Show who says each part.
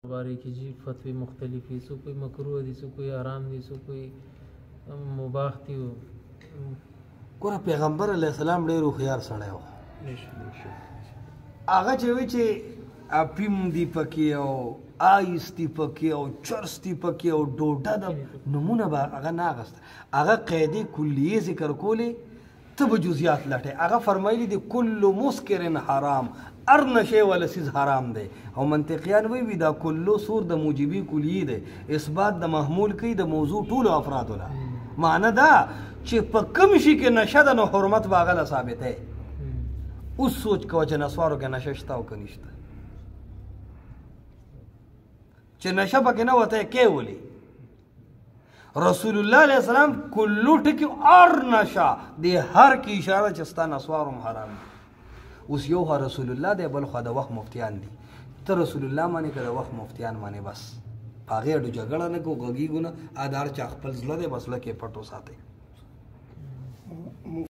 Speaker 1: बारे की जी फतवे मुख्तलिफ सो कोई मकरूह दी सो कोई आराम दी सो कोई मुबाह थी हो
Speaker 2: ګوره پیغمبر علیه السلام ډېر هوښیار سړی و هغه چې وایي چې اپیم دي پکې او آیس دي پکې او چرس دي پکې او ډوډه د نومونه به هغه نه اخیسته هغه قاعدې کلیې ذکر کولې ته به جزیات لټې هغه فرمایلي دي کل مسکر حرام هر نشې والا څیز حرام دی او منطقیان وایي دا کلو سور د موجبي کلیې دی اثبات د محمول کوي د موضوع ټولو افرادو له معنی دا چې په کوم شي کې نشه ده نو حرمت به هغه له ثابت دی اوس سوچ کوه چې نسوارو کې نشه شته او که نشته چې نشه پکې نه وته کې ولي رسول الله علیه السلام کلو ټکي اور نشه دی هر کې اشاره چې ستا نسوارم حرام دی اوس یو رسول الله دی بل خو د وخت مفتیان دي ته رسول الله معنی که د وخت مفتیان معنی بس په هغې اډو جګړه نه کوو غږیږو نه ادار چا خپل زړه دی بس لکه پټو ساتئ